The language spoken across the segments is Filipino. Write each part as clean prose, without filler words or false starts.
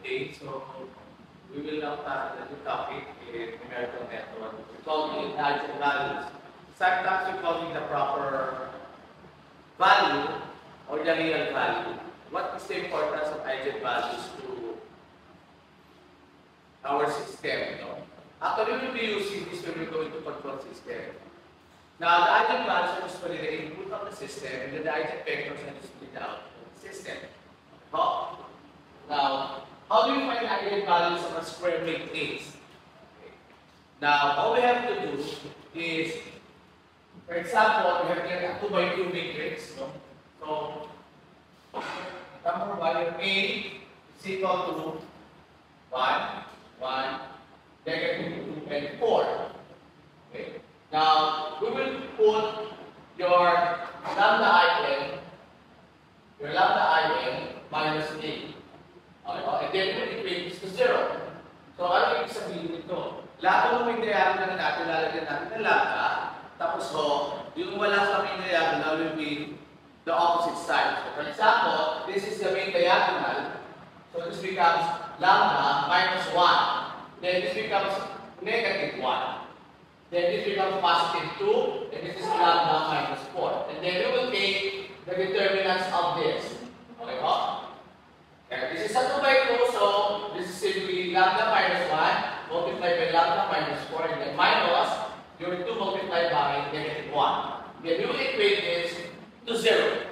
Okay, so we will now start the new topic in numerical method. We call it eigenvalues. Sometimes we call it the proper value or the real value. What is the importance of eigenvalues to our system? Actually, we will be using this when we go into control system. Now, the eigenvalues are usually the input of the system, and then the eigenvectors are usually the output of the system. Now, how do you find eigenvalues of a square matrix? Now, all we have to do is, for example, we have here a 2 by 2 matrix. So, number 1, A is equal to 1, 1, negative 2, and 4. Okay. Now, we will put your lambda in minus A. And then we equate this to 0. So, ano ibig sabihin nito? Lahat ng main diagonal na natin, lalagyan natin ng lambda. Tapos, yung wala sa main diagonal will be the opposite side. So, for example, this is the main diagonal. So, this becomes lambda minus 1. Then, this becomes negative 1. Then, this becomes positive 2. And this is lambda minus 4. And then, we will take the determinants of this. Okay, po? This is a 2 by 2, so this is simply lambda minus 1 multiplied by lambda minus 4, and then minus your 2 multiplied by negative 1. Then we will equate this to 0.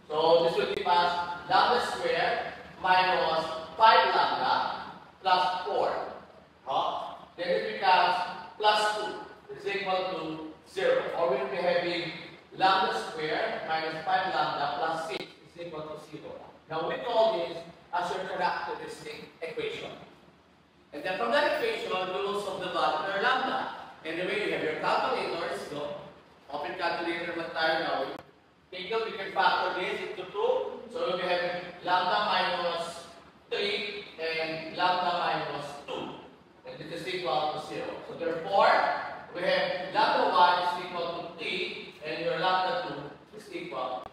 So this will give us lambda squared minus 5 lambda plus 4. Then it becomes plus 2. This is equal to 0. Or we will be having lambda squared minus 5 lambda plus 6 is equal to 0. Now we call this as your characteristic equation. And then from that equation, we will solve the value of lambda. Anyway, you have your calculators. So, open calculator naman tayo now. We can factor this into 2. So, we'll be having lambda minus 3 and lambda minus 2. And this is equal to 0. So, therefore, we have lambda 1 is equal to 3 and your lambda 2 is equal to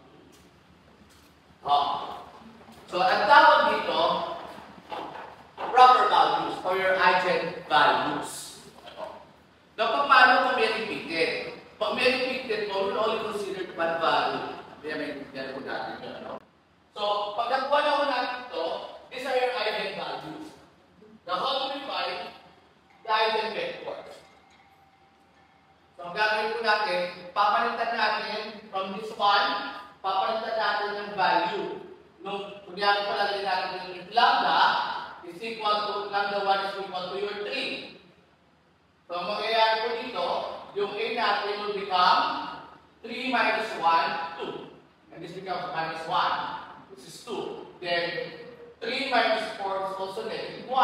So, ang tawag dito, proper values or your eigenvalues. Now, paano kung may repeated? Pag may repeated mo, we'll only consider one value. Kaya may po natin yun. So, pag nakuha na po natin ito, these are your eigenvalues. Now, how do we find the eigenvectors? So, ang gagawin po natin, papalitan natin from this one, papalitan natin ng value. Nung kunyari pala natin yung lambda is equal to, lambda 1 is equal to your 3. So, ang mangyayari po dito, yung A natin will become 3 minus 1, 2. And this becomes minus 1. This is 2. Then, 3 minus 4 is also negative 1.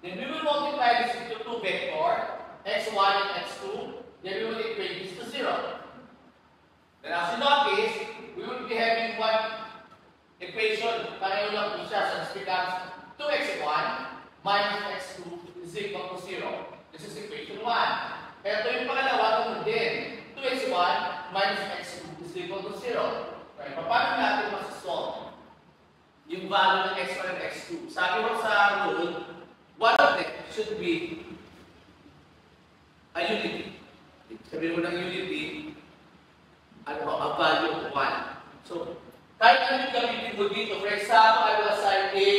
Then, we will multiply this into 2 vector, x1 and x2. Then, we will equate this to 0. Then, as you notice, we will be having one equation, pareho lang po siya. So, this becomes 2x1 minus x2 is equal to 0. This is equation 1. Ito yung pangalawa naman din. 2x1 minus x2 is equal to 0. Okay, paano natin masasolve yung value ng x1 and x2? Sabi ko sa rule, one of them should be a unity. Sabi mo ng unity, a value of 1. So, kahit ano yung gamitin mo dito, for example, I will assign A,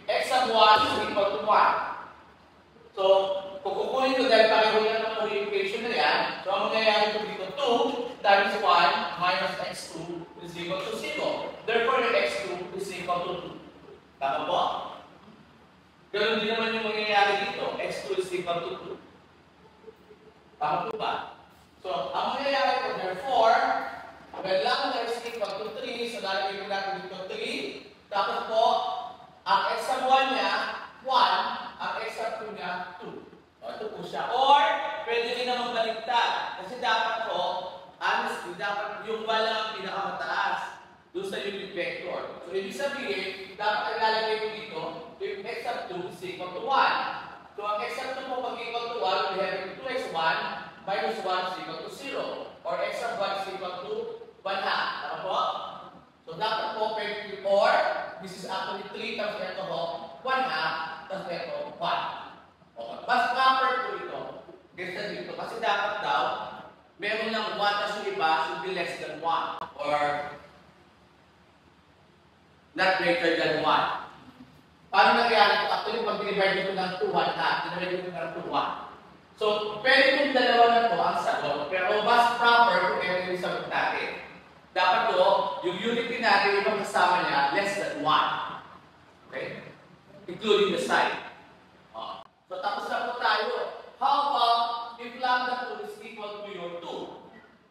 x sub 1 is equal to 1. So, kung kukunin ko dahil pareho yan ng mga equation na yan, so ang mangyayari ko dito, 2 times 1 minus x2 is equal to 0. Therefore, yung x2 is equal to 2. Tama po? Ganun din naman yung mangyayari dito, x2 is equal to 2. Tama po ba? So, ang mangyayari ko, therefore, when lambda is equal to 3, so lalagay ko natin dito 3. Tapos po, ang x sub 1 niya, 1. Ang x sub 2 niya, 2. O, ito po siya. Or, pwede rin naman baliktad. Kasi dapat po, honestly, dapat yung wala ang pinakamataas doon sa unit vector. So, ibig sabihin, dapat ang lalagay ko dito, yung x sub 2 is equal to 1. So, ang x sub 2 po pag equal to 1, we have 2x1 minus 1 is equal to 0. Or x sub 1 is equal to 1 half. Tama po? So, dapat po, or, this is actually 3 times ito po, 1/2, tapos ito 1. Okay. Mas proper po ito kaysa dito. Kasi dapat daw, meron lang 1 tapos yung iba should be less than 1 or not greater than 1. Paano nangyari ito? Actually, pag dinivide ito ng 2, 1/2, dinivide ito ng 2, 1. So, pwede itong dalawa na ito ang sagot, pero mas proper kung ito yung sagot natin. Dapat ito, yung unity natin, ibang kasama niya, less than 1. Okay? Including the side. So, tapos na po tayo. How about if lambda 2 is equal to your 2?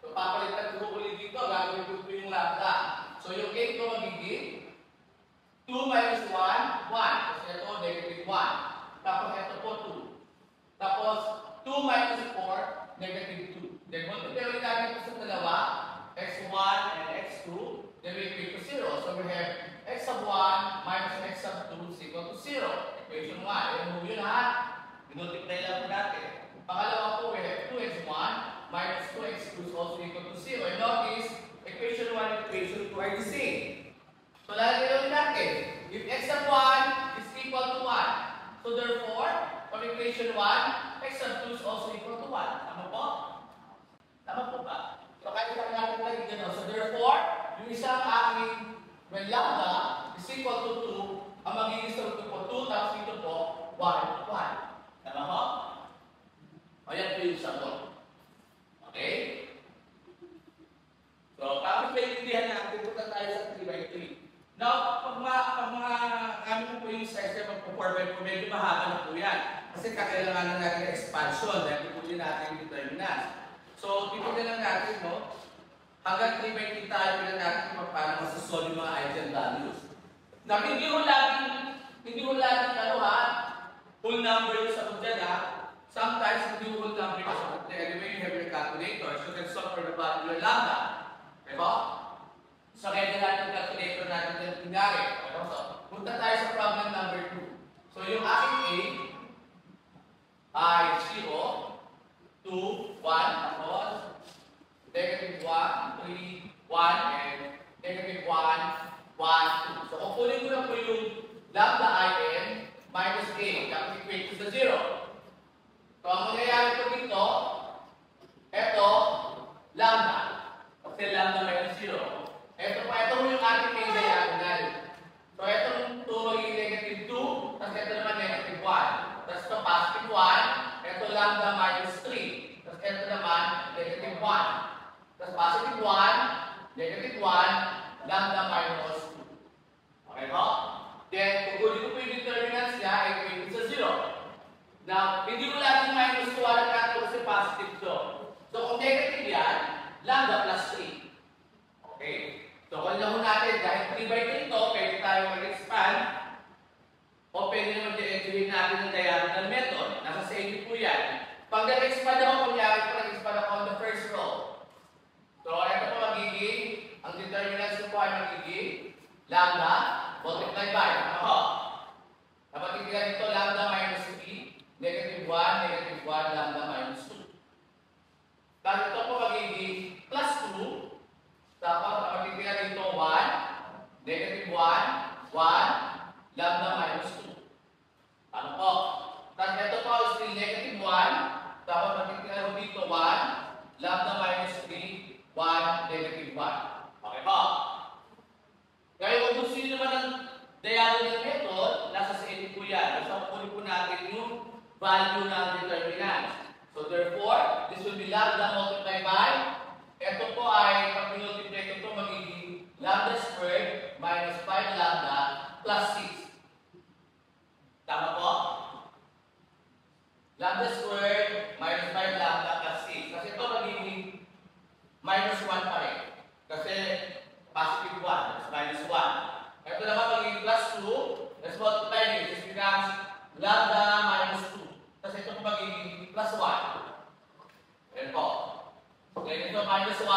So, papalitan ko ulit dito, gagawin ko yung lambda. So, yung 8 ko magiging 2 minus 1, 1. Kasi ito, negative 1. Tapos ito po 2. Tapos, 2 minus 4, negative 2. Then, multiply ulit natin ito sa dalawa. x1 and x2, then we equal to 0. So we have x of 1 minus x of 2 is equal to 0. Equation 1. Ayan mo yun ha. Minultiply lang po natin. Pangalawa po, we have 2x1 minus 2x2 is also equal to 0. And notice, equation 1 and equation 2 are the same. So lalagyan natin. If x of 1 is equal to 1, so therefore, for equation 1, x of 2 is also equal to 1. Tama po? Tama po ba? So, kahit lang natin lagi gano'n. So, therefore, yung isang aking when lambda is equal to 2, ang magiging sagot ko po 2 tapos dito po 1, 1. Tama po? O, yan po yung sagot. Okay? So, para maintindihan natin, punta tayo sa 3 by 3. Now, pag mga kami po yung size na magpo-format po, medyo mahaba na po yan. Kasi kakailangan natin expansion dahil ituloy natin yung determinants. So, titignan lang natin, no? Hanggang 3 by 3 tayo lang natin kung paano masasolve yung mga eigenvalues. Na hindi ko laging ano ha, whole number yung sagot dyan ha. Sometimes hindi whole number yung sagot dyan. Anyway, you have your calculator. So, you can solve for the value of lambda. Diba? So, kaya natin yung calculator natin yung tingari. So, punta tayo sa problem number 2. So, yung aking A ay 0, 2, 1, tapos negative 1, 3, 1, and negative 1, 1, 2. So, kung kunin ko na po yung lambda in minus a, tapos equate to sa 0. So, ang mangyayari po dito, eto, lambda. Kasi lambda minus 0. Ito yung ating main diagonal. So, itong 2 magiging negative 2, tapos ito naman negative 1. Tapos ito positive 1, ito lambda minus 3. Tapos ito naman negative 1. Tapos positive 1, negative 1, lambda minus 2. Okay po? Then, kukunin ko po yung determinants niya, ay equate sa 0. Now, hindi ko laging minus 2 alam natin kasi positive to. So, kung negative yan, lambda plus 3. Okay. So, kung lang natin, dahil 3 by 3 ito, pwede tayo mag-expand o pwede naman i-enjoyin natin ng diagonal method. Nasa sa inyo po yan. Pag nag-expand ako, kunyari po nag-expand ako on the first row. So, ito po magiging, ang determinants ko po ay magiging lambda multiply by. Ako. Dapat titignan dito, lambda minus 3, negative 1, negative 1, lambda minus 2. Tapos ito po magiging plus 2. Tapos, ang titignan dito, 1, negative 1, 1, lambda minus 2. Ano po? Tapos, ito po is still negative 1. Tapos, ang titignan dito, 1, lambda minus 3, 1, negative 1. Okay po? Kaya kung gusto nyo naman ng diagonal method, nasa sa inyo po yan. So, kunin po natin yung value ng determinants. So, therefore, this will be lambda multiplied by ito po ay, pag minultiply ito magiging lambda squared minus 5 lambda plus 6. Tama po? Lambda squared minus 5 lambda plus 6. Kasi ito magiging minus 1 pa rin. Kasi positive 1, that's minus 1. Ito naman magiging plus 2. Let's multiply it. This becomes lambda minus 2. Kasi ito po magiging plus 1. Ayan po. Then ito minus 1,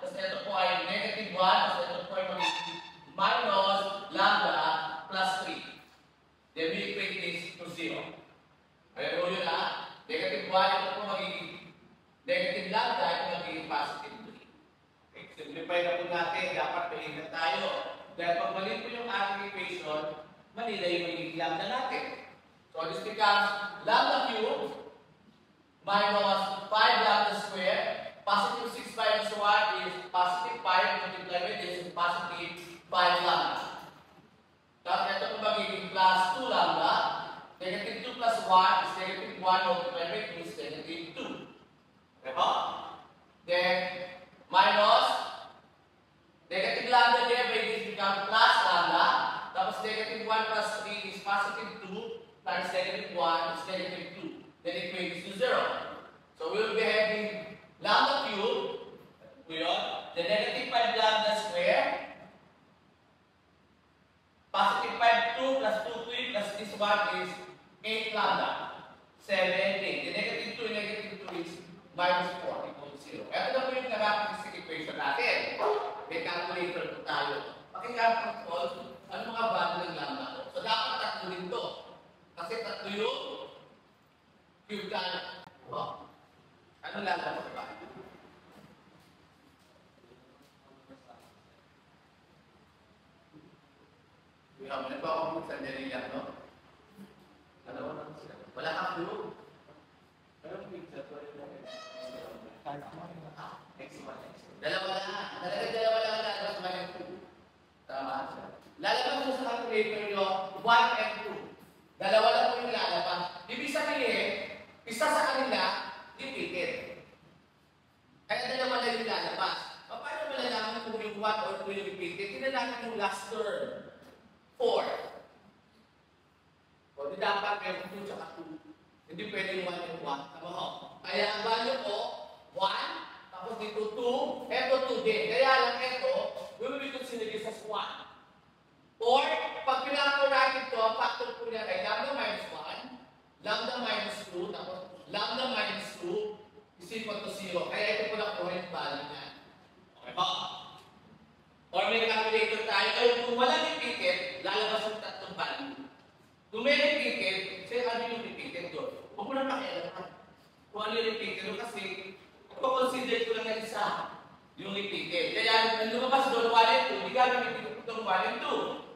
tapos ito po ay negative 1, tapos ito po ay magiging minus lambda plus 3. Then we equate this to 0. Ayan po yun ha. Negative 1, ito po magiging negative lambda, ito magiging positive 3. Okay, simplify na po natin. Dapat pahinga tayo. Dahil pag mali po yung ating equation, Manila yung magiging lambda natin. So this becomes lambda cube minus 5 lambda squared. Positive 6 minus 1 is positive 5 multiplied by this is positive 5 lambda. Tapos ito po magiging plus 2 lambda. Negative 2 plus 1 is negative 1 multiplied by 2 is negative 2. Okay po? Then minus negative lambda there by this becomes plus lambda. Tapos negative 1 plus 3 is positive 2 times negative 1 is negative 2. Then equates to 0. So we will be having lambda cube, the negative 5 lambda square, positive 5, 2 plus 2, 3 plus this one is 8 lambda, 7, 8. The negative 2 and negative 2 is minus 4 equal to 0. Ito na po yung characteristic equation natin. May calculator po tayo. Paki-control, ano mga value ng lambda ko? So dapat tatlo rin to. Kasi tatlo yung cube ka. Wow. Ano lalabas ba? Nagpa ako kung sandali lang, no? Ano? Wala kang clue. Dalawa lang. Dalawa lang lalabas ba yung clue? Tama. Lalabas mo sa calculator nyo, 1 and 2. Dalawa lang po yung lalabas. Ibig sabihin, isa sa kanila, repeated. Kaya dalawa lang yung lalabas. Paano malalaman kung yung 1 or 2 yung repeated? Tinalaman yung last term. 4. O, di dapat meron 2 tsaka 2. Hindi pwede yung 1 and 1. Tama ho? Kaya ang value ko, 1, tapos dito 2, eto 2 din. Kaya lang eto, we will be considered as 1. Or, pag pinaktor natin ito, ang factor po niya ay lambda minus 1, lambda minus 2, tapos lambda minus 2 is equal to 0. Kaya ito po na current value niya. Okay po? Or may calculator tayo, ay kung walang repeated, lalabas yung tatlong value. Kung may repeated, say ano yung repeated doon? Huwag mo na pakialaman. Kung ano yung repeated doon kasi, consider ko lang na isa yung repeated. Kaya nang lumabas doon 1 and 2, hindi gagamitin ko itong 1 and 2.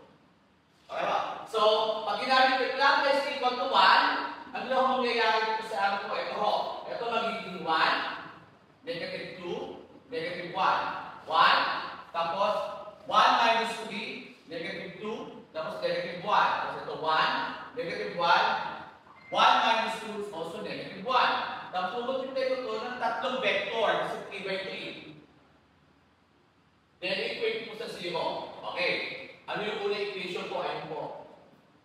Okay ba? So, pag ginamit ko lambda is equal to 1, ano lang ang mangyayari dito sa ano ko? Ito ho. Ito magiging 1, negative 2, negative 1. 1, tapos 1 minus 3, negative 2, tapos negative 1. Tapos ito 1, negative 1, 1 minus 2 is also negative 1. Tapos multiply ko ito ng tatlong vector, kasi 3 by 3. Then equate mo sa 0. Okay. Ano yung unang equation ko? Ayun po.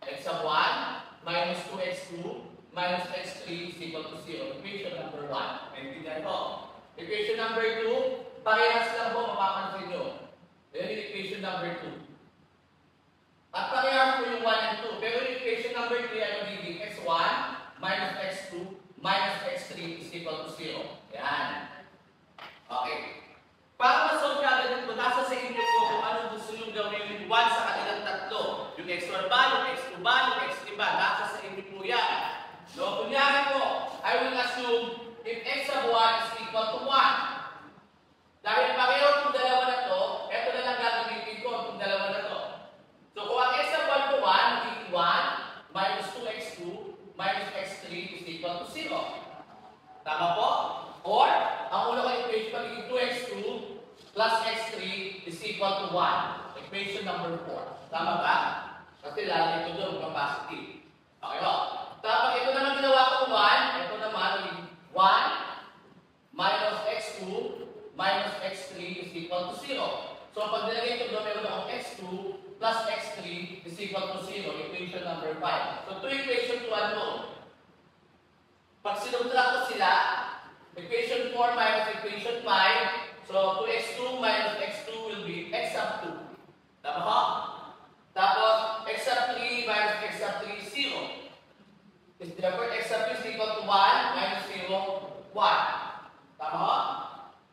X sub 1 minus 2x2 minus x3 is equal to 0. Equation number 1. Maintindihan po. Equation number 2, parehas lang po, mapapansin nyo. Yan yung equation number 2. At parehas po yung 1 and 2. Pero yung equation number 3 ay magiging x1 minus x2 minus x3 is equal to 0. Yan. Okay. Para masolve ka agad ito, nasa sa inyo po kung anong gusto nyo gawin yung 1 sa kanilang tatlo. Yung x1 ba, yung x2 ba, yung x3 ba, nasa sa inyo po yan. So, kunyari po, I will assume if x sub 1 is equal to 1. Dahil pareho itong dalawa na to, ito na lang gagamitin ko itong dalawa na to. So, kung ang x sub 1 to 1, magiging 1 minus 2x2 minus x3 is equal to 0. Tama po? Or, ang una kong equation magiging 2x2 plus x3 is equal to 1. Equation number 4. Tama ba? Kasi lalagay ko doon capacity. Okay po? Tapos ito naman ginawa ko 1. Ito naman magiging 1 minus x2 minus x3 is equal to 0. So, pag nilagay ko doon, meron akong x2 plus x3 is equal to 0. Equation number 5. So, 2 equation to 1 mo. Pag sinubtract ko sila, equation 4 minus equation 5, so 2x2 minus x2 will be x sub 2. Tama ho? Tapos, x sub 3 minus x sub 3 is 0. Therefore, x sub 2 is equal to 1 minus 0, 1. Tama ho?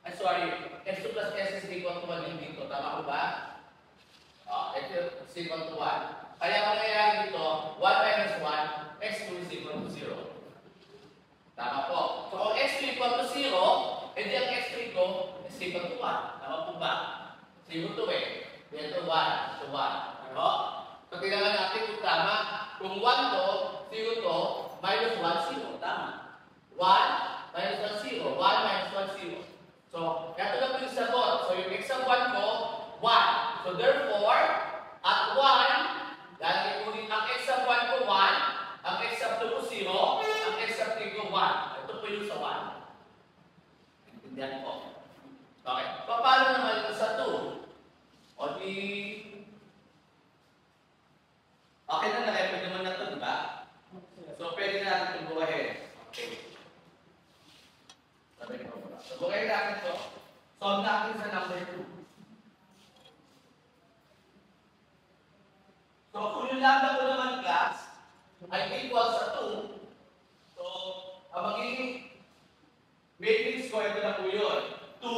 Ay, sorry. x2 plus s is equal to 1 yung dito. Tama ko ba? X is equal to 1. Kaya mangyayari dito, 1 minus 1, x2 is equal to 0. Tama po. So, kung x2 equal to 0, edi ang x3 ko is equal to 1. Tama po ba? 0 to eh. Dito 1 to 1. Ano? So, So, kailangan natin kung tama. Kung 1 to, 0 to, minus 1, 0. Tama. 1, minus 1, 0. 1, minus 1, 0. So, ito na po yung sagot. So, yung x of 1 ko, 1. So, therefore, at 1, dahil ulit ang x of 1 ko, 1. Ang x of 2 ko, 0. Ang x of 3 ko, 1. Ito po yung sa 1. Intindihan po. Okay. Paano naman ito sa 2? O di... Okay na, na-record naman na ito, di ba? So, pwede na natin itong buhayin. Okay. Sabi ko ba? So, buhayin natin ito. Solve natin sa number 2. So, kung yung lambda ko naman, class, ay equal sa 2, so, ang magiging matrix ko, ito na po yun. 2,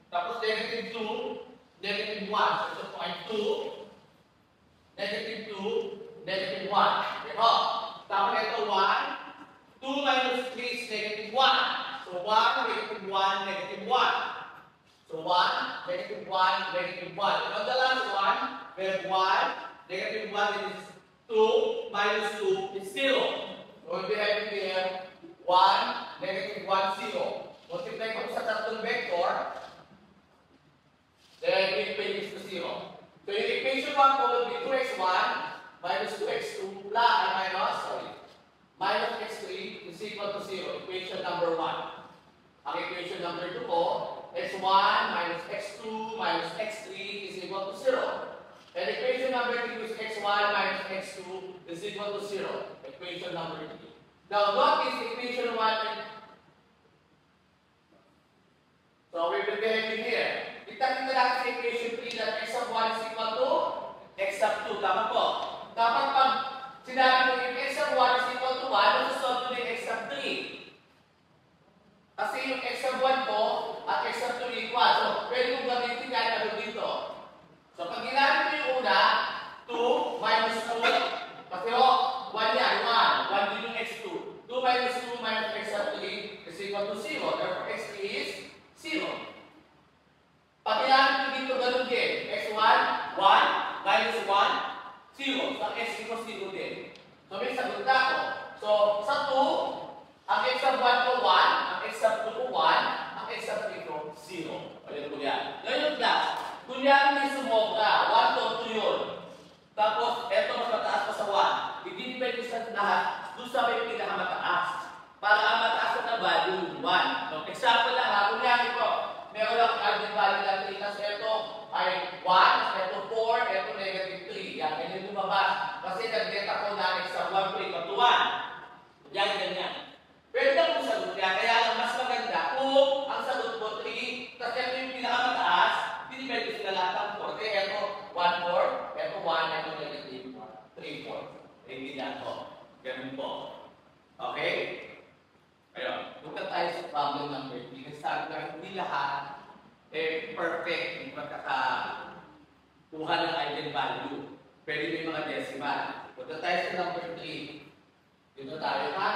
tapos negative 2, negative 1. So, ito po ay 2, negative 2, negative 1. Okay po? Tapos ito 1, 2 minus 3 is negative 1. So, 1, negative 1, negative 1. So, 1, negative 1, negative 1. And the last one, we have 1, negative 1 is 2, minus 2 is 0. So, we have here 1, negative 1, 0. Multiply ko sa tatlong vector, then we equate this to 0. So, yung equation 1 ko will be 2x1 minus 2x2 minus x3 is equal to 0. Equation number 1. Ang equation number 2 ko, x1 minus x2 minus x3 is equal to 0. And equation number 3 is x1 minus x2 is equal to 0. Equation number 3. Now, notice equation 1 and so, we will be having here. Kita natin sa equation 3 that x of 1 is equal to x of 2. Tama po. Dapat pag sinabi ko yung x of 1 is equal to 1, masusolve ko yung x of 3. Kasi yung x of 1 ko at x of 2 equal. So, pwede kong gamitin kahit ano dito. So, pag ginamit ko yung una, 2 minus 2, kasi 1 yan, 1. 1 din yung x2. 2 minus 2 minus x of 3 is equal to 0. Therefore, x3 is 0. Pag ginamit ko dito, ganun din. x1, 1, minus 1, 0. So, ang x equals 0 din. So, may sagot na ako. So, sa 2, ang x of 1 ko 1, ang x of 2 ko 1, ang x of 3 ko 0. Ulit ko yan. Ngayon, class, kunyari may sumobra, 1 to 2 yun. Tapos, eto mas mataas pa sa 1. Hindi-depende sa lahat, doon sa may pinakamataas. Para ang mataas na value, 1. So, example lang ha, kunyari ko, meron lang eigenvalue ng 3, kasi ito ay 1, ito 4, ito negative 3. Yan, ganyan lumabas. Kasi nag-data ko na x of 1 3 to 1. Yan, ganyan. Pwede na kung sagot niya, kaya lang mas maganda kung ang sagot mo 3, kasi ito yung pinakamataas, hindi pwede sila lahat ng 4. Kaya ito 1, 4, ito 1, ito negative 3, 4. Hindi yan po. Ganun po. Okay? Ayun. Punta tayo sa problem number 3. Kasi sabi ko, hindi lahat perfect yung pagkakakuha ng eigenvalue. Pwede may mga decimal. Punta tayo sa number 3. Dito tayo ha.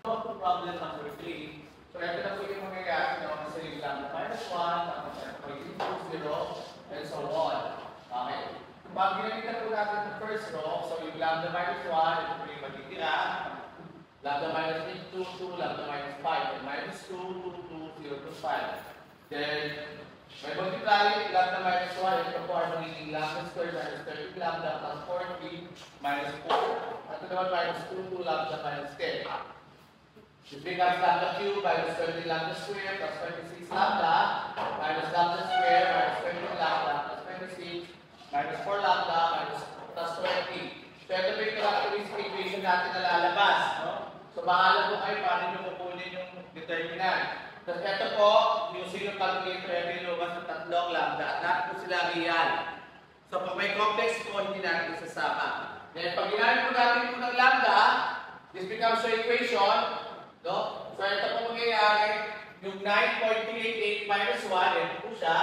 Problem number 3. So, ito na po yung mangyayari na kasi yung lambda minus 1, tapos ito po yung 0, and so on. Okay. Pag ginamitan po natin yung first row, so yung lambda minus 1, ito po yung matitira. Lambda minus 2, 2, lambda minus 5, and minus 2, 2, 2, 0 to 5. Then, by multiplying lambda minus 1, ito po ay magiging lambda squared minus 30 lambda plus 40 minus 4. At ito naman minus 2, 2 lambda minus 10. This becomes lambda cube minus 20 lambda squared plus 26 lambda minus lambda squared minus 20 lambda plus 26 minus 4 lambda minus plus 20. So, ito po yung characteristic equation natin na lalabas. No? So, bahala po kayo paano nyo kukunin yung determinant. Tapos ito po, yung zero calculator ay lumabas ng tatlong lambda at lahat po sila real. So, pag may complex po, hindi natin isasama. Then, pag ginamit po natin po ng lambda, this becomes the equation. No? So, ito po mangyayari, yung 9.388 minus 1, ito po siya.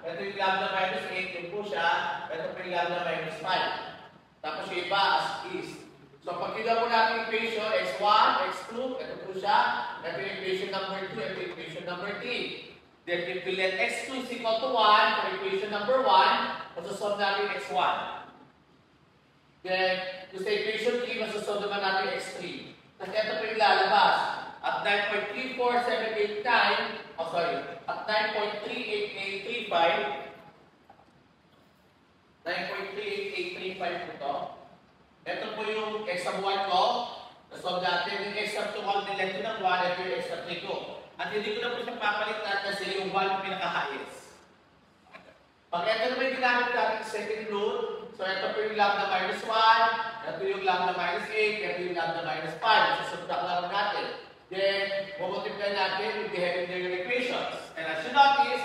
Ito yung lambda minus 8, ito po siya. Ito po yung lambda minus 5. Tapos yung iba as is. So, pag tignan po natin equation, x1, x2, ito po siya. Ito yung equation number 2, ito yung equation number 3. Then, if we let x2 is equal to 1 for equation number 1, masasolve natin x1. Then, yung sa equation 3, masusunod naman natin yung x3. Tapos ito po yung lalabas. At 9.34789, oh sorry, at 9.38835, 9.38835 po ito. Ito po yung x sub 1 ko. So natin yung x sub 2 ko nilagyan ng 1, ito yung x sub 3 ko. At hindi ko na po siya papalitan kasi yung 1 yung pinaka-highest. Pag ito naman ginamit natin second rule, so ito po yung lambda minus 1, ito yung lambda minus 8, ito yung lambda minus 5. So subtract lang natin. Then, multiply natin with the Heavenly equations. And as you notice,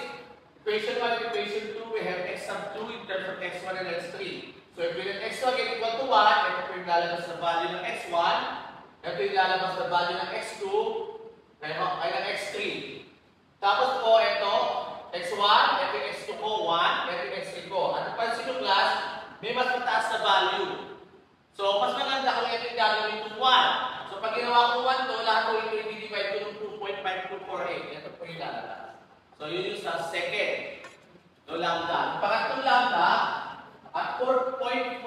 equation 1 and equation 2, we have x sub 2 in terms of x1 and x3. So if we let x1 get equal to 1, ito po yung lalabas na value ng x1, ito yung lalabas na value ng x2, ay ng x3. Tapos po, ito, x1, ito yung x2 ko, 1, ito yung x3 ko. At pansin yung class, may mas mataas na value. So, mas maganda kung ito yung gagawin itong 1. So, pag ginawa ko 1 to, lahat ko ito yung divide ko ng 2.5248. Ito po yung lalabas. So, yun yung sa second. No lambda. Pangatlong lambda, at 4.40514,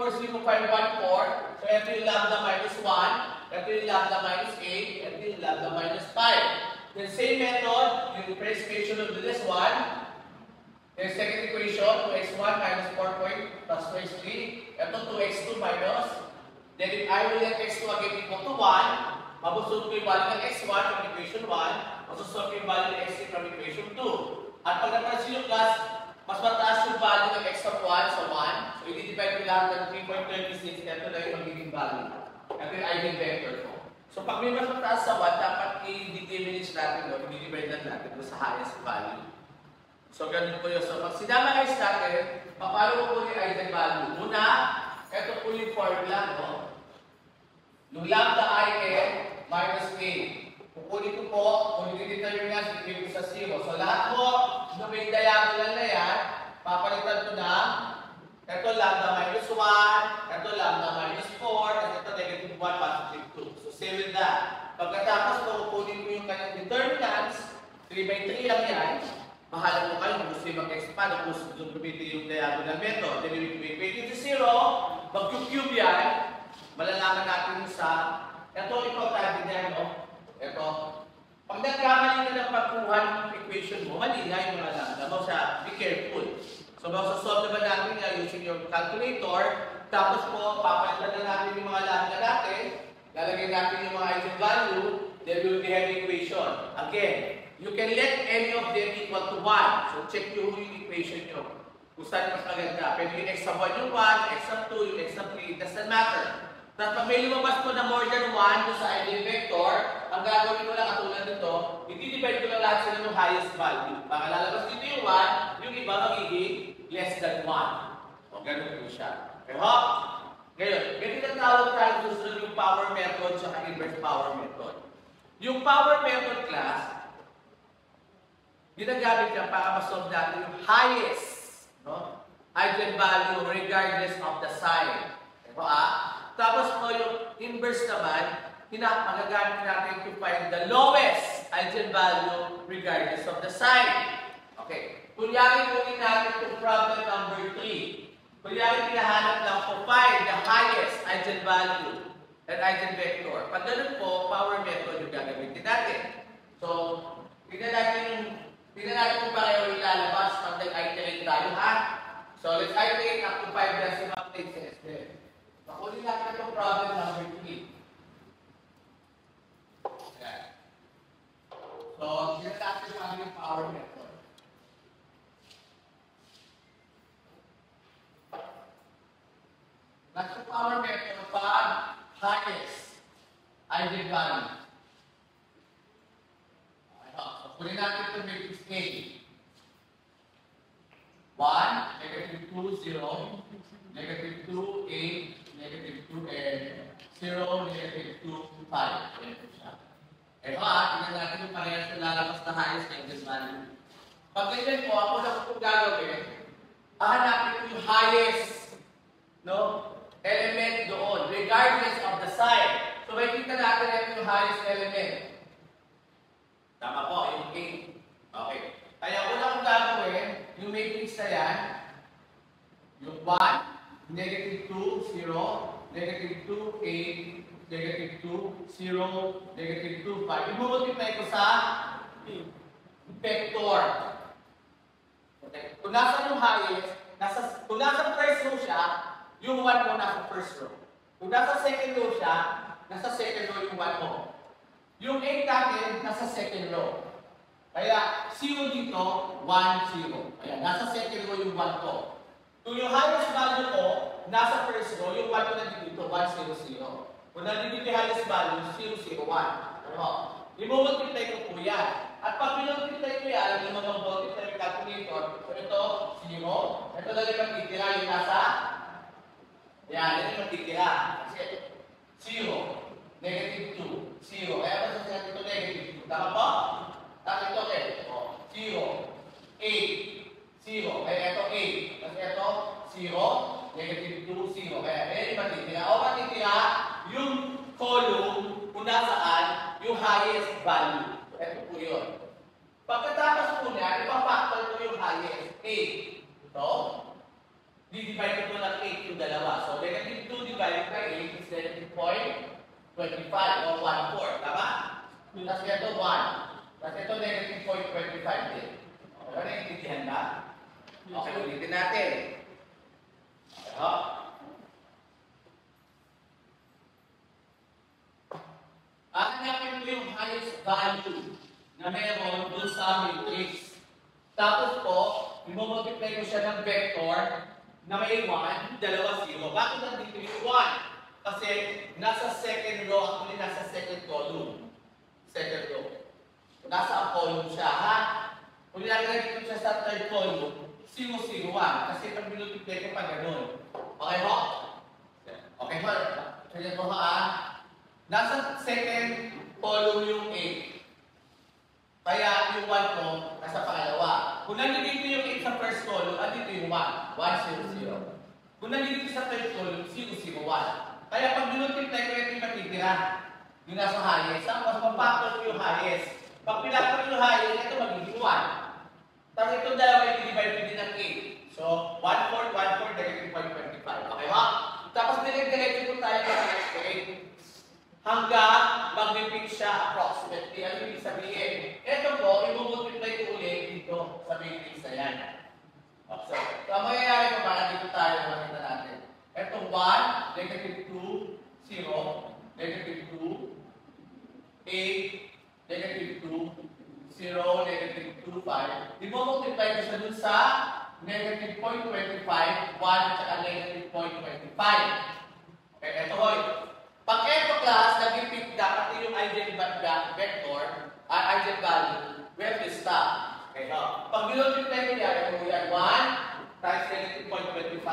so ito yung lambda minus 1, ito yung lambda minus 8, ito yung lambda minus 5. The same method, yung first equation of this one, the second equation, 2x1 minus 4 plus 2x3, ito 2x2 minus, then if I will let x2 again equal to 1, mabusog ko yung value ng x1 from equation 1, masusunod ko yung value ng x3 from equation 2. At pag napansin yung class, mas mataas yung value ng x of 1 sa 1, so i-divide ko lahat ng 3.36, ito na yung magiging value. Ito yung eigenvector ko. So pag may mas mataas sa 1, dapat i-diminish natin, no? I-divide lang natin sa highest value. So ganun po yun. So pag sinamalize natin, paano po yung eigenvalue? Una, ito po yung formula, no? Yung lambda in minus a. Kukunin ko po, kung i-determine ko sa 0. So lahat po, na may diagonal na yan, papalitan ko na, ito lambda minus 1, ito lambda minus 4, at ito negative 1, positive 2. So same with that. Pagkatapos po, kukunin ko yung kanyang determinants, 3/3 lang yan. Mahala mo kayo kung gusto yung mag-expand o kung gusto gamitin yung diagonal method. Then if we equate to 0, mag-cube yan, malalaman natin yung sa, ito importante din, no? Ito. Pag nagkamali ka ng pagkuha ng equation mo, mali nga yung mga lambda mo siya. Be careful. So, masasolve naman natin nga using your calculator. Tapos po, papalitan na natin yung mga lambda natin. Lalagay natin yung mga eigenvalue. Then we will be having equation. Again, you can let any of them equal to 1. So, check yung equation nyo. Kung saan mas maganda. Pwede yung x sub 1 yung 1, x sub 2, yung x sub 3. It doesn't matter. Tapos pag may lumabas ko na more than 1 doon sa eigenvector, ang gagawin ko lang katulad nito, i-divide ko lang lahat sila ng highest value. Baka lalabas dito yung 1, yung iba magiging less than 1. O, ganun po siya. Pero, ngayon, ganito na tawag tayo susunod yung power method sa inverse power method. Yung power method class, ginagamit niya para masolve natin yung highest, no, eigenvalue regardless of the sign. Pero, tapos po yung inverse naman, magagamit natin to find the lowest eigenvalue regardless of the sign. Okay. Kunyari kunin natin itong problem number 3. Kunyari pinahanap lang po find the highest eigenvalue and eigenvector. Pag ganun po, power method yung gagamitin natin. So, tingnan natin kung pareho yung lalabas pag nag-iterate tayo, ha? So, let's iterate up to 5 decimal places. Kunin natin itong problem number 3. Okay. So, here natin yung power method. That's the power method pag highest eigenvalue. Okay, so kunin natin itong matrix A. 1, negative 2, 0, negative 2, 8, negative 2, and 0, negative 2, 5. Ayan po siya. Ito tingnan natin yung parehas na lalabas na highest eigenvalue. Pag ganyan po, ako na kung gagawin, hahanapin ko yung highest, no, element doon, regardless of the sign. So, makikita natin ito yung highest element. Tama po, yung A. Okay. Kaya una kong gagawin, yung matrix na yan, yung 1, negative 2, 0, negative 2, 8, negative 2, 0, negative 2, 5. I-multiply ko sa vector. Okay. Kung nasa yung highest, kung nasa first row siya, yung 1 mo nasa first row. Kung nasa second row siya, nasa second row yung 1 mo. Yung 8 natin, nasa second row. Kaya 0 dito, 1, 0. Kaya nasa second row yung 1 ko. Kung yung highest value ko, nasa first row, yung 1 ko nandito dito, 1, 0, 0. Kung nandito yung highest value, 0, 0, 1. Ano? I-multiply ko po yan. At pag pinultiply ko yan, yung mga multiply calculator, so ito, 0. Ito lang yung magtitira, yung nasa, yan, yung magtitira. Kasi 0, negative 2, 0. Kaya pa sa ito negative 2. Tama po? Tapos ito, okay. 0, 8, 0. Kaya ito 8. Kasi ito, 0, negative 2, 0. Kaya yung matitira. O matitira, yung column kung nasaan yung highest value. Ito po yun. Pagkatapos po niya, ipapactor ko yung highest. 8. Ito. Di-divide ko ng 8 yung dalawa. So, negative 2 divided by 8 is negative 0.25 or 1/4. Tama? Tapos ito 1. Tapos ito negative 0.25 din. Okay, naiintindihan na? Okay, ulitin natin. Okay, hanapin mo yung highest value na meron dun sa matrix. Tapos po, i-multiply ko siya ng vector na may 1, dalawa 0. Bakit nandito yung 1? Kasi nasa second row, actually nasa second column. Second row. Nasa column siya, ha? Kung nilagay dito siya sa third column, 0, 0, 1. Kasi pag multiply ko pa ganun. Okay ho? Okay ho? Kaya po ha? Nasa second column yung 8. Kaya yung 1 ko, nasa pangalawa. Kung nandito yung 8 sa first column, andito yung 1. 1, 0, 0. Kung nandito sa third column, 0, 0, 1. Kaya pag binultiply ko ito yung matitira. Yung nasa highest. Tapos mapactor ko yung highest. Pag pinactor yung highest, ito magiging 1. Tapos itong dalawa yung divide din ng 8. So, 1/4, 1/4, negative 0.25. Okay ba? Tapos diretso po tayo ng next 8. Hanggang mag-repeat siya approximately. Ano yung sabihin? Ito po, i-multiply ko ulit dito sa matrix na yan. So, ang mangyayari ko para dito tayo makita natin. Ito 1, negative 2, 0, negative 2, 8, negative 2, 0, negative 2, 5. I-multiply ko siya dun sa negative 0.25, 1, at saka negative 0.25. Okay, ito hoy. Pag ito class, nag-repeat dapat yung eigenvector, eigenvalue, we have to stop. Okay, no? Pag multiply ko yan, ito yan 1 times negative 0.25,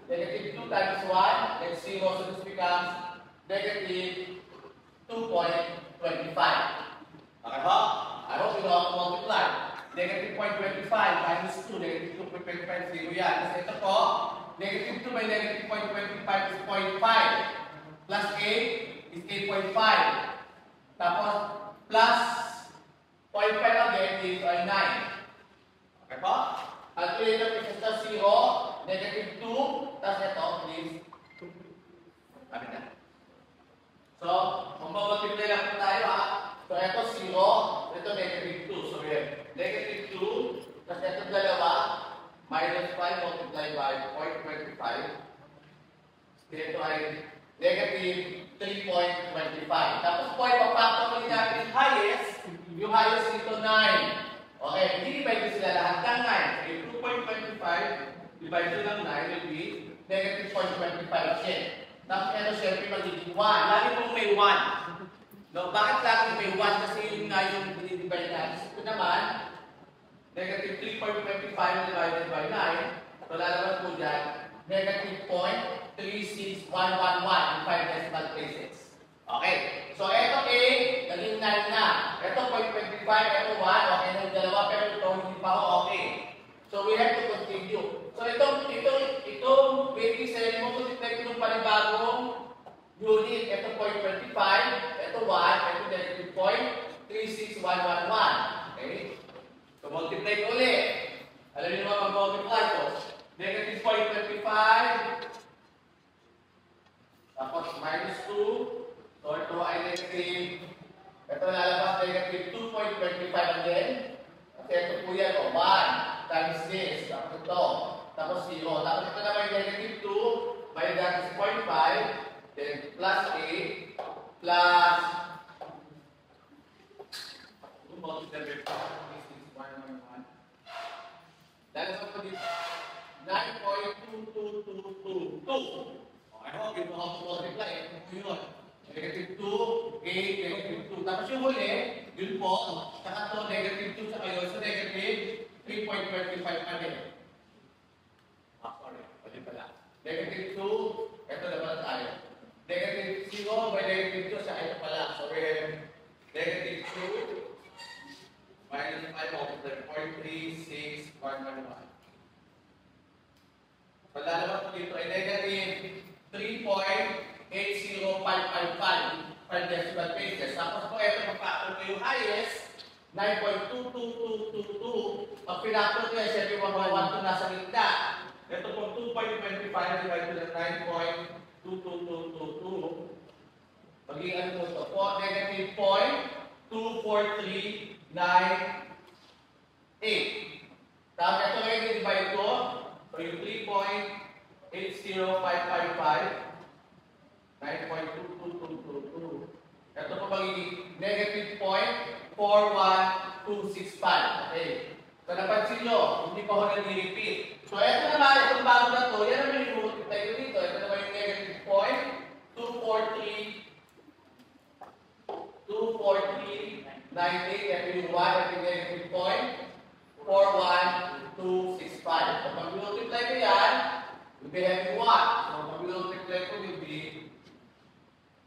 negative 2 times 1, then 0, so this becomes negative 2.25. Okay ho? I hope you know how to multiply. Negative 0.25 times 2, negative 2.25, 0 yan. Kasi ito po, negative 2 by negative 0.25 is 0.5. Plus 8 is 8.5. Tapos, plus 0.5 again is 9. Okay po? Calculator is sa 0, negative 2, tapos ito is 2. Kami na. So, kung mawagpipilay lang po tayo ha. So, ito 0, ito negative 2. So, we have negative 2, tapos ito dalawa, minus 5 multiplied by 0.25. Ito ay negative 3.25. Tapos po, ipapakta ulit natin yung highest. Yung highest dito, 9. Okay, hindi divide sila lahat ng 9. So, 2.25 divide ng 9 will be negative 0.25 siya. Tapos, ito syempre magiging 1. Lagi pong may 1. No, bakit lagi may 1? Kasi yun nga yung divide natin. Ito naman, negative 3.25 divided by 9. So, lalabas po dyan, negative 0.36111 in 5 decimal places. Okay. So, ito A, naging 9 na. Ito 0.25, ito 1. Okay na yung dalawa, pero ito hindi pa ako okay. So, we have to continue. So, itong matrix na mo, multiply ko ng panibagong unit. Ito 0.25, ito 1, ito negative 0.36111. Okay. So, multiply ko ulit. Alam niyo naman mag-multiply ko. Negative 0.25 Tapos minus 2. So ito ay negative. Ito lalabas negative 2.25 again. Kasi ito po yan, 1 times this. Tapos ito. Tapos 0. Tapos ito naman negative 2. By that is 0.5. Then plus 8. Plus lalabas po dito 9.2222. I hope you know how to multiply. Ito po yun. Negative 2, 8, negative 2. Tapos yung huli, yun po, saka ito, negative 2 sa kayo. So, negative 3.25 pa din. Sorry. Pwede pala. Negative 2, ito naman tayo. Negative 0 by negative 2 sa ito pala. So, we have negative 2 minus 5 over 0.36, 111. So, lalabas po dito ay negative 3.80555 per decimal places. Tapos po, ito mag-factor ko yung highest, 9.22222. Pag pinactor ko yan, siyempre 1.12 nasa gitna. Ito po, 2.25 divided to 9.22222. Magiging ano po ito po, negative 0.24398. Tapos ito ngayon i-divide ko. So yung 3.80555, 9.22222. Ito po magiging negative 0.41265. Okay. So napansin nyo, hindi pa ako nag-repeat. So ito naman, itong bago na to, yan naman yung multiply ko dito. Ito naman yung negative 24398. Ito yung 1, ito yung negative 0.41265. So pag multiply ko yan, we'll be having 1. So pag multiply ko, will be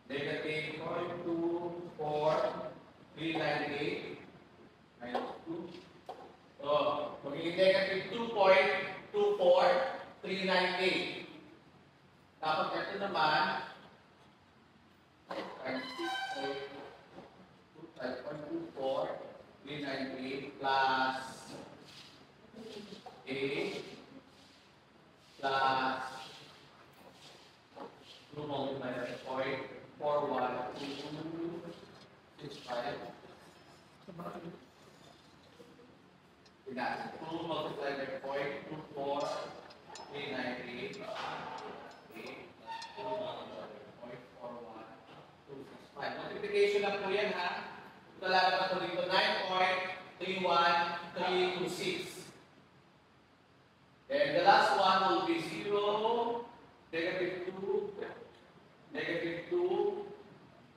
negative 0.24398 minus 2. So, magiging negative 2.24398. Tapos ito naman, 5.24398 plus 8 plus 2 multiplied by 0.41265. 2 multiplied by 0.24398. 0.41265. Multiplication lang po yan, ha? Ito lalabas po dito, 9.31326. And the last one will be 0, negative 2, negative 2,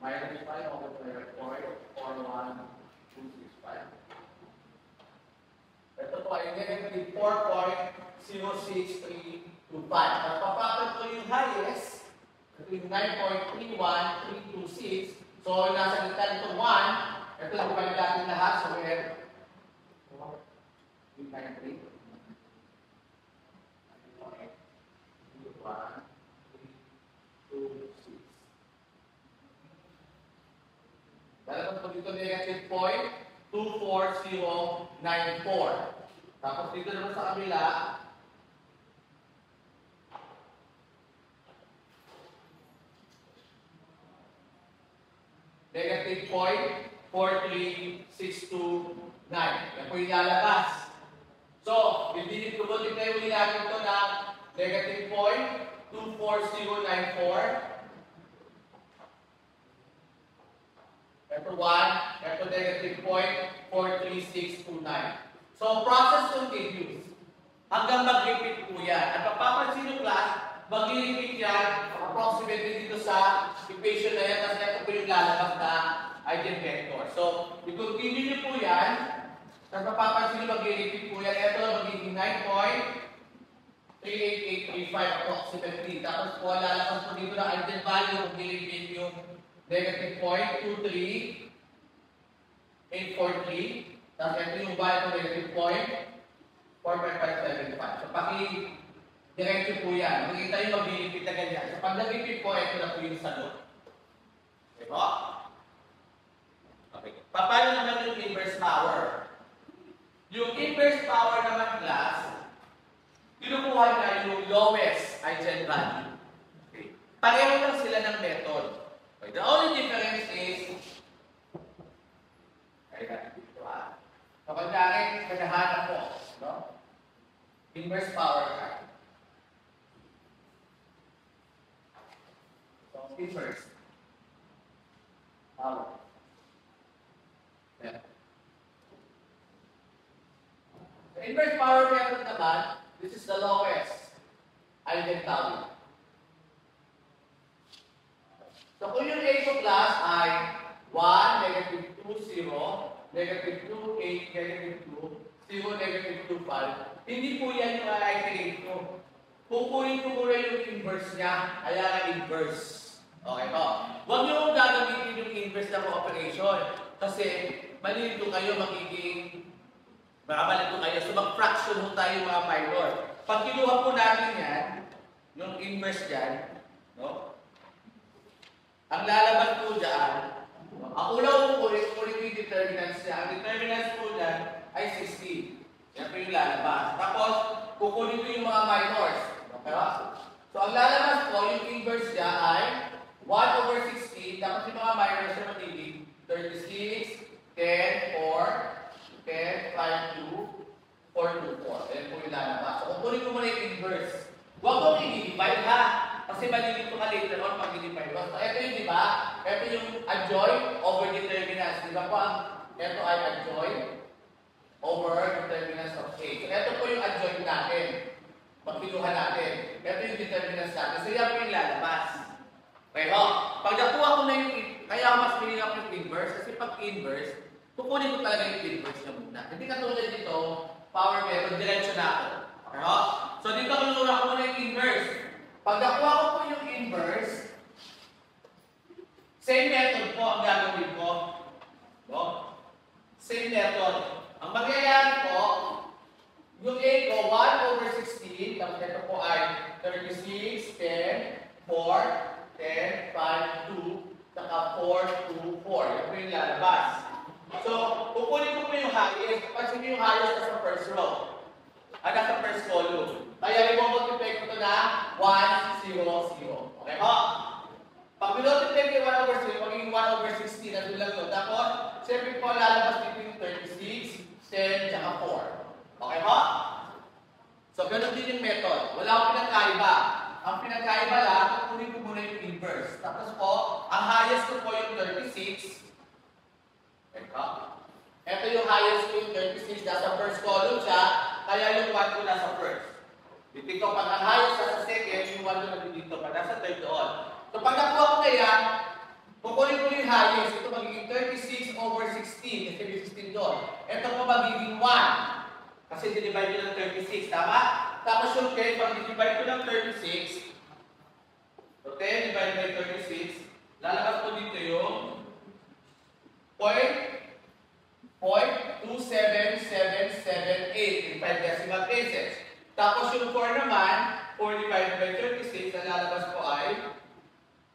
minus 5 multiplied by 0.41265. Ito po ay negative 4.06325. Pagpapakot ko yung highest, ito yung 9.31326. So, nasa gitna nito 1. Ito yung balik natin lahat. So, we have 393. 1, 3, 2, 6. Lalabas po dito negative 0.24094. Tapos dito naman sa kabila, negative 0.43629. Yan po yung lalabas. So, hindi ko multiply ulit natin ito na negative 0.24094. Ito 1, ito negative 0.43629. So, process continues. Hanggang mag-repeat po yan. At papapansin nyo class, mag-repeat yan approximately dito sa equation na yan, kasi ito po yung lalabas na eigenvector. So, i-continue nyo po yan. At papapansin nyo mag-repeat po yan. Ito magiging 9.38835 approximately. Tapos po, lalabas po dito na eigenvalue, mag-repeat yung negative 0.23843. Tapos ito yung value ng negative 0.45575. So, paki-diretso po yan. Makikita yung mag-repeat na ganyan. So, pag nag-repeat po, ito na po yung sagot. Okay po? Okay. Paano naman yung inverse power? Yung inverse power naman class, kinukuha na yung lowest eigenvalue. Okay. Pareho lang sila ng method. Okay, the only difference is, so, kunyari, kanahanap mo, no? Inverse power card. So, inverse power. Yeah. The inverse power method naman, this is the lowest eigenvalue. So, kung yung A ko class ay 1, negative 2, 0, negative 2, 8, negative 2, 0, negative 2, 5, hindi po yan yung i-iterate ko. Kukunin ko muna yung inverse niya, kaya nga inverse. Okay po? Huwag niyo kong gagamitin yung inverse na operation kasi malilito kayo makamalito kayo. So, mag-fraction ho tayo mga minor. Pag kinuha po natin yan, yung inverse dyan, no? Ang lalabas po dyan, ang una po yung determinants niya. Ang determinants po dyan ay 16. Yan po yung lalabas. Tapos, kukunin ko yung mga minors. Okay? So, ang lalabas po, yung inverse niya ay 1 over 16. Tapos yung mga minors na magiging 36, 10, 4, 10, 5, 2, 4, 2, 4. Ayan po yung lalabas. So, kukunin ko muna yung inverse. Huwag kong i-divide ha. Kasi malilito ka later on pag i-divide mo. So, ito yung, di ba? Ito yung adjoint over determinants. Di ba po ito ay adjoint over determinants of A. So, ito po yung adjoint natin. Pagpiluhan natin. Ito yung determinants natin. So, yan po yung lalabas. Okay, ho? Pag nakuha ko na yung, kaya mas pinili ako yung inverse. Kasi pag inverse, kukunin ko talaga yung inverse na muna. Hindi katulad dito, power method, diretso na ako. Okay, ho? So, dito kinuha ko muna yung inverse. Pag nakuha ko po yung inverse, same method po ang gagawin ko. No? Same method. Ang mangyayari po, yung A ko, 1 over 16, tapos ito po ay 36, 10, 4, 10, 5, 2, saka 4, 2, 4. Yan po yung lalabas. So, kukunin ko po yung highest. Kasi yung highest nasa first row. Nasa first column. Kaya i-multiply ko ito na 1, 0, 0. Okay po? Pag i-multiply ko yung 1 over 0, magiging 1 over 16. Nandun lang yun. Tapos, siyempre po lalabas dito yung 36, 10, tsaka 4. Okay po? So, ganun din yung method. Wala akong pinagkaiba. Ang pinagkaiba lang, kukunin ko muna yung inverse. Tapos po, ang highest ko po yung 36. Okay po? Ito yung highest ko yung 36. Nasa first column siya. Kaya yung 1 ko nasa first. Dito pag ang highest nasa second, yung 1 ko na dito. Pag nasa third doon. So pag nakuha ko na yan, kukunin ko yung highest. Ito magiging 36 over 16. Kasi may 16 doon. Ito po magiging 1. Kasi dinivide ko ng 36. Tama? Tapos yung 10, pag dinivide ko ng 36, so 10 divided by 36, lalabas ko dito yung 0.27778 in 5 decimal places. Tapos yung 4 naman, 4 divided by 36, na lalabas po ay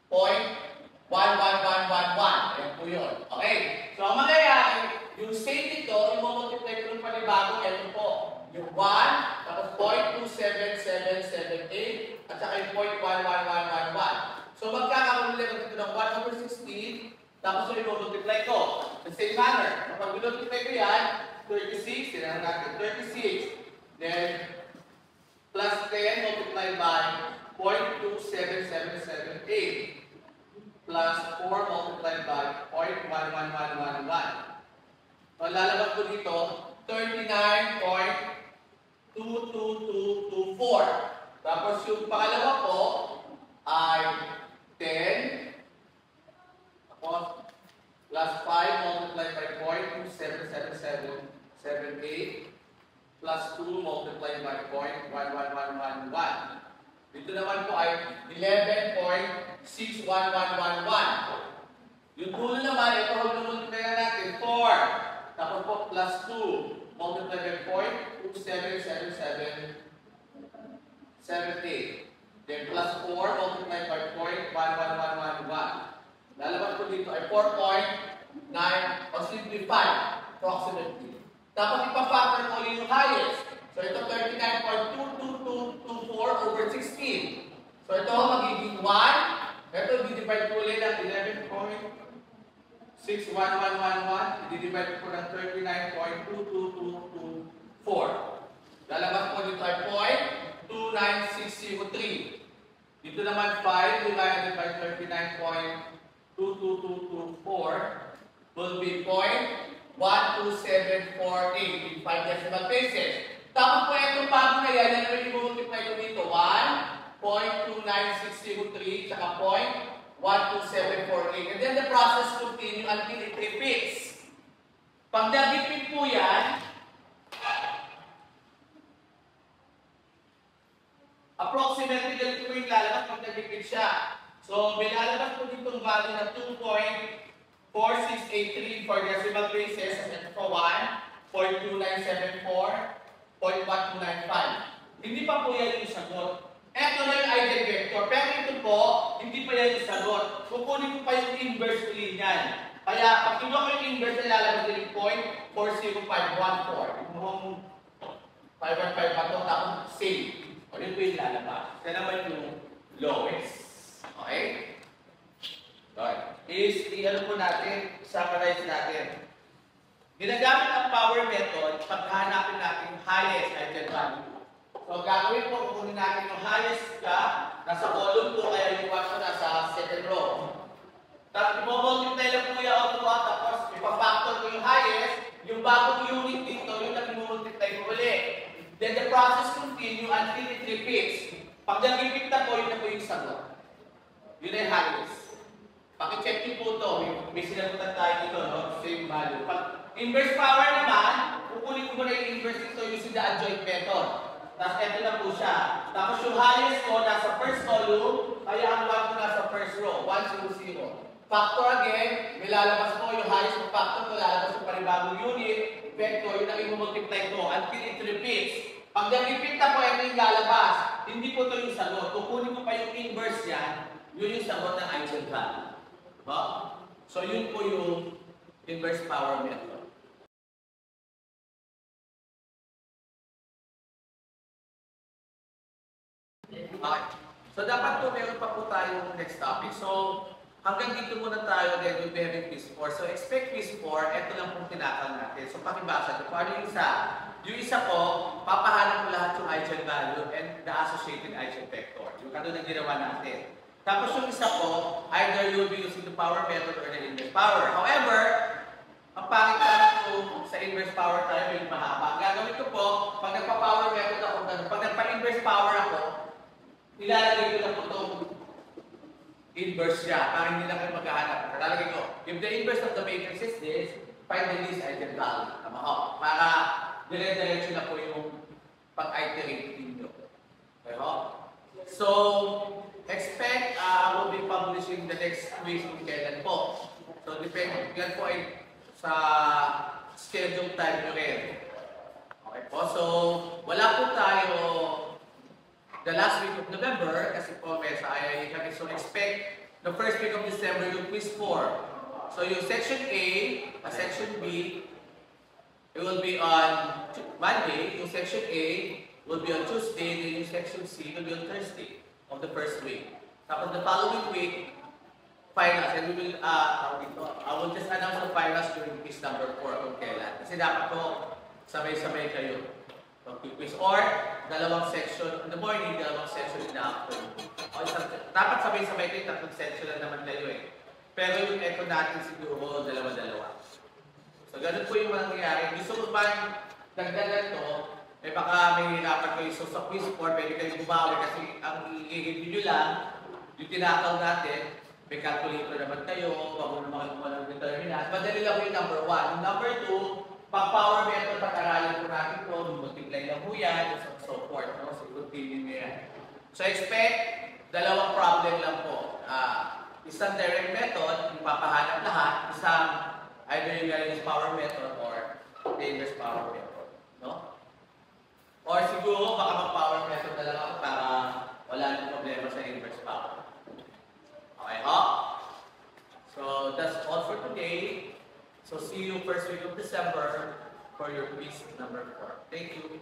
0.11111. Ayan po yun. Okay. So, ang mangyayari, yung same dito, i-multiply ko ng panibago, ito po. Yung 1, tapos 0.27778, at saka yung 0.11111. So, magkakaroon ulit ito ng 1 over 16, tapos yung i-multiply ko. The same manner. Kapag i-multiply ko yan, 36, tinahan natin, 36. Then, plus 10 multiplied by 0.27778 plus 4 multiplied by 0.11111. So, lalabas ko dito, 39.22224. Tapos yung pangalawa ko ay 10 tapos plus 5 multiplied by 0.27778 plus 2 multiplied by 0.11111. Dito naman po ay 11.61111. Yung dulo naman, ito huwag multiply na natin, 4. Tapos po plus 2 multiplied by 0.27778. Then plus 4 multiplied by 0.11111. Lalabas ko dito ay 4.9 o simplify approximately. Tapos ipa-factor ko yung highest. So ito 39.22224 over 16. So ito magiging 1. Ito di-divide ko ulit ng 11.61111. I-divide ko ng 39.22224. Lalabas po dito ay 0.29603. Dito naman 5 divided by 39.22224 will be 0.12748 in 5 decimal places. Tapos po itong bago na yan, yan naman yung multiply ko dito. 1.29603 tsaka 0.12748. And then the process continue until it repeats. Pag nag-repeat po yan, approximately ganito po yung lalabas pag nag-repeat siya. So, bilalabas po dito ang value na 2.4683 for decimal places. Ito po 1, 0.2974, 0.1295. Hindi pa po yan yung sagot. Ito na yung eigenvector. Pero ito po, hindi pa yan yung sagot. Kukunin ko pa yung inverse ulit niyan. Kaya, pag kinuha ko yung inverse, lalabas din yung 0.40514. Kung 515 pa ito, tapos same. O yun po yung lalabas. Yan naman yung lowest. Okay? Right. I-ano po natin, summarize natin. Ginagamit ang power method paghahanapin natin yung highest eigenvalue. So, gagawin po, kukunin natin yung highest ka, nasa column 2, kaya yung 1 ko nasa second row. Tapos, i-multiply lang po yung auto, tapos ipapactor ko yung highest, yung bagong unit dito, yung nag-multiply ko ulit. Then, the process continue until it repeats. Pag nag-repeat na po, yun na po yung sagot. Yun ay highest. Paki-check nyo po ito. May sinagutan tayo dito, no? Same value. Pag inverse power naman, kukunin ko muna yung inverse dito using the adjoint method. Tapos ito na po siya. Tapos yung highest ko nasa first column, kaya ang 1 ko nasa first row. 1, 0, 0. Factor again, may lalabas po yung highest ko factor ko, lalabas yung panibagong unit. Vector, yun ang i-multiply ko until it repeats. Pag nag-repeat na po, ito yung lalabas. Hindi po ito yung sagot. Kukunin ko pa yung inverse yan, yun yung sagot ng eigenvalue. So, yun po yung inverse power method. Okay. So, dapat po meron pa po tayong next topic. So, hanggang dito muna tayo, then we'll be having quiz 4. So, expect quiz 4, ito lang pong tinakal natin. So, pakibasa ito. Paano yung isa? Yung isa po, papahanap ko lahat yung eigenvalue and the associated eigenvector. Yung katulad ng ginawa natin. Tapos yung isa po, either you'll be using the power method or the inverse power. However, ang pangit ko sa inverse power tayo, yung mahaba. Ang gagawin ko po, pag nagpa-power method ako, pag nagpa-inverse power ako, ilalagay ko na po itong inverse siya, para hindi na kayo maghahanap. Natalagay ko, if the inverse of the matrix is this, find the least eigenvalue. Tama ko. Para dire-diretso na po yung pag-iterate ninyo. Okay ho? So, expect we'll be publishing the next quiz kung kailan po. So, depende. Yan po ay sa schedule time nyo rin. Okay po. So, wala po tayo the last week of November kasi po may sa IIA kami. So, expect the first week of December yung quiz 4. So, yung section A, section B, it will be on Monday. Yung section A will be on Tuesday. Then yung section C will be on Thursday of the first week. Tapos the following week, finals. And we will, I will just announce the finals during quiz number 4 kung kailan. Kasi dapat po sabay-sabay kayo. Quiz or dalawang section in the morning, dalawang section in the afternoon. Dapat sabay-sabay kayo, tatlong section lang naman kayo eh. Pero yung echo natin siguro, dalawa-dalawa. So, ganun po yung mangyayari. Gusto ko ba dagdagan to, eh baka may hirapan kayo. So, sa quiz 4, pwede kayo bumawi kasi ang i-review nyo lang, yung tinakaw natin, may calculator naman kayo, bago naman kayo ng determinant. Madali lang yung number 1. Yung number 2, pag-power method, pag-aralan po natin po, multiply lang po yan, and so forth. No? So, continue nyo yan. So, expect, dalawang problem lang po. Isang direct method, yung papahanap lahat, isang either yung galing power method or the inverse power method. No? Or siguro, baka mag-power method na lang ako para wala nang problema sa inverse power. Okay, ho? So, that's all for today. So, see you first week of December for your quiz number 4. Thank you.